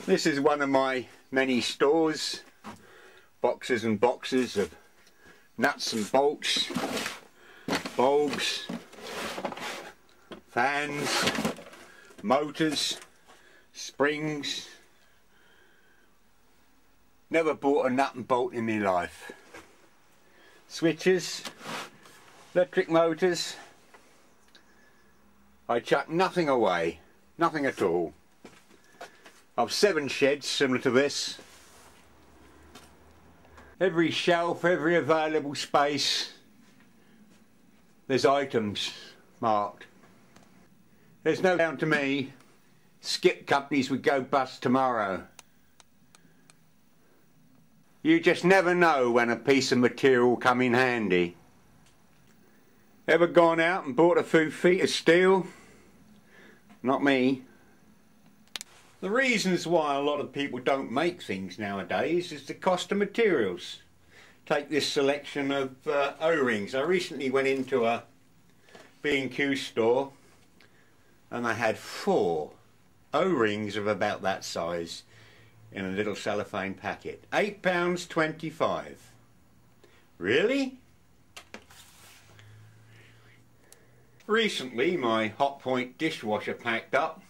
This is one of my many stores, boxes and boxes of nuts and bolts, bulbs, fans, motors, springs. Never bought a nut and bolt in my life. Switches, electric motors. I chuck nothing away, nothing at all. I've 7 sheds similar to this. Every shelf, every available space, there's items marked. There's no doubt to me, skip companies would go bust tomorrow. You just never know when a piece of material will come in handy. Ever gone out and bought a few feet of steel? Not me. The reasons why a lot of people don't make things nowadays is the cost of materials. Take this selection of O-rings. I recently went into a B&Q store and they had 4 O-rings of about that size in a little cellophane packet. £8.25. Really? Recently my Hot Point dishwasher packed up.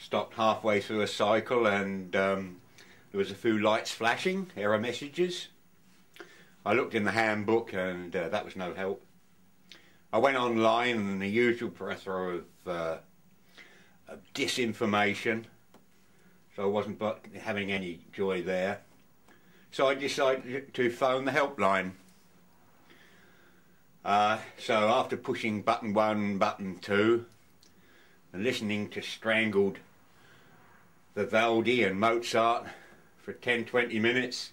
Stopped halfway through a cycle and there was a few lights flashing, error messages. I looked in the handbook and that was no help. I went online and the usual plethora of disinformation, so I wasn't having any joy there. So I decided to phone the helpline. So after pushing button 1, button 2 and listening to strangled Vivaldi and Mozart for 10-20 minutes,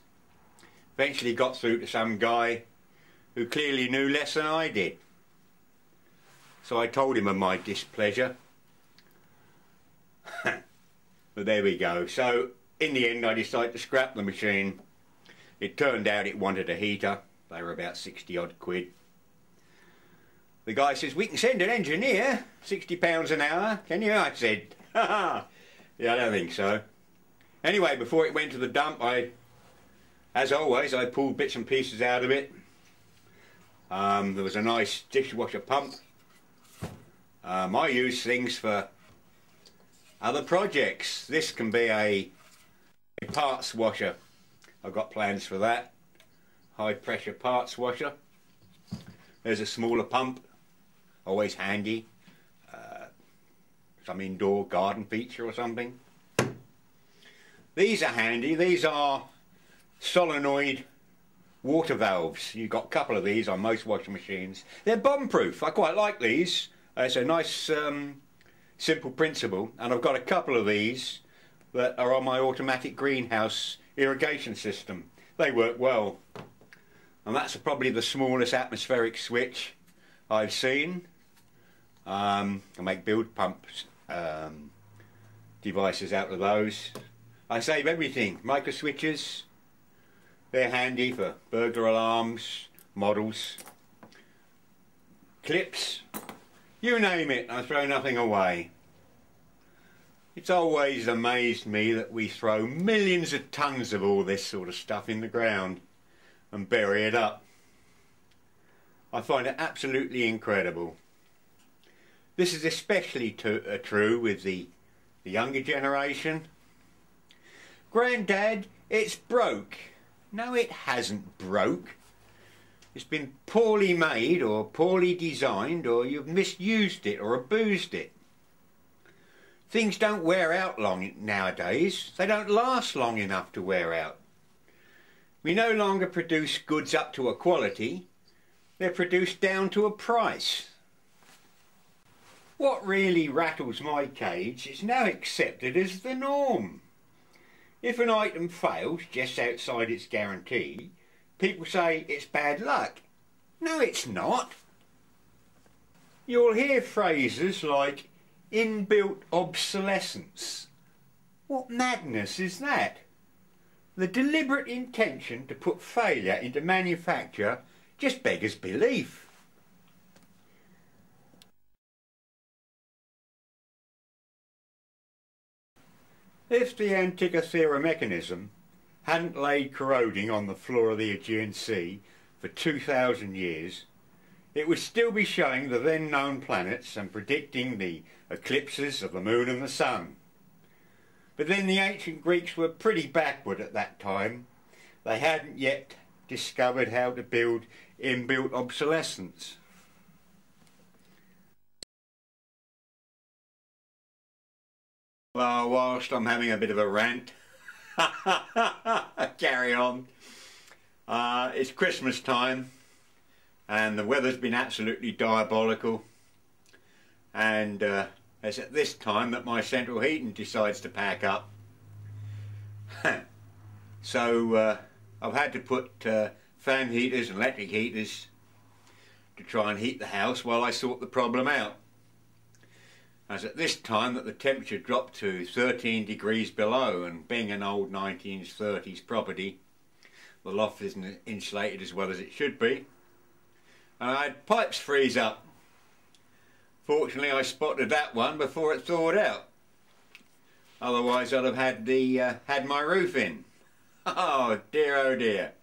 eventually got through to some guy who clearly knew less than I did. So I told him of my displeasure. But there we go. So in the end I decided to scrap the machine. It turned out it wanted a heater. They were about 60 odd quid. The guy says, "We can send an engineer, £60 an hour, can you?" I said, "Haha, yeah, I don't think so." Anyway, before it went to the dump, as always, I pulled bits and pieces out of it. There was a nice dishwasher pump. I use things for other projects. This can be a parts washer. I've got plans for that. High pressure parts washer. There's a smaller pump. Always handy. Some indoor garden feature or something. These are handy. These are solenoid water valves. You've got a couple of these on most washing machines. They're bomb-proof. I quite like these. It's a nice simple principle, and I've got a couple of these that are on my automatic greenhouse irrigation system. They work well, and that's probably the smallest atmospheric switch I've seen. I make build pumps devices out of those. I save everything. Micro switches, they're handy for burglar alarms, models, clips, you name it. I throw nothing away. It's always amazed me that we throw millions of tons of all this sort of stuff in the ground and bury it up. I find it absolutely incredible. This is especially true with the younger generation. "Grandad, it's broke." No, it hasn't broke. It's been poorly made or poorly designed, or you've misused it or abused it. Things don't wear out long nowadays. They don't last long enough to wear out. We no longer produce goods up to a quality. They're produced down to a price. What really rattles my cage is now accepted as the norm. If an item fails just outside its guarantee, people say it's bad luck. No, it's not. You'll hear phrases like inbuilt obsolescence. What madness is that? The deliberate intention to put failure into manufacture just beggars belief. If the antikythera mechanism hadn't laid corroding on the floor of the Aegean Sea for 2,000 years, it would still be showing the then known planets and predicting the eclipses of the moon and the sun. But then the ancient Greeks were pretty backward at that time. They hadn't yet discovered how to build inbuilt obsolescence. Well, whilst I'm having a bit of a rant, carry on. It's Christmas time and the weather's been absolutely diabolical, and it's at this time that my central heating decides to pack up. So I've had to put fan heaters and electric heaters to try and heat the house while I sort the problem out. As at this time that the temperature dropped to 13 degrees below, and being an old 1930s property, the loft isn't insulated as well as it should be, and I had pipes freeze up. Fortunately I spotted that one before it thawed out, otherwise I'd have had my roof in. Oh dear, oh dear.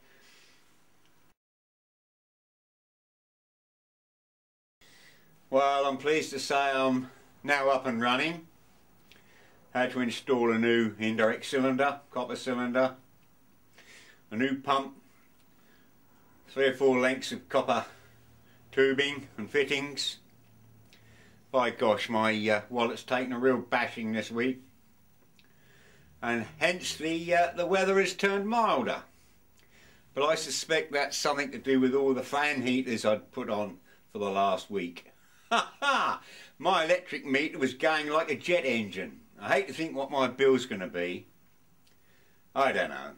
Well, I'm pleased to say I'm now up and running. Had to install a new indirect cylinder, copper cylinder, a new pump, 3 or 4 lengths of copper tubing and fittings. By gosh, my wallet's taken a real bashing this week, and hence the weather has turned milder. But I suspect that's something to do with all the fan heaters I'd put on for the last week. Ha ha! My electric meter was going like a jet engine. I hate to think what my bill's going to be. I don't know.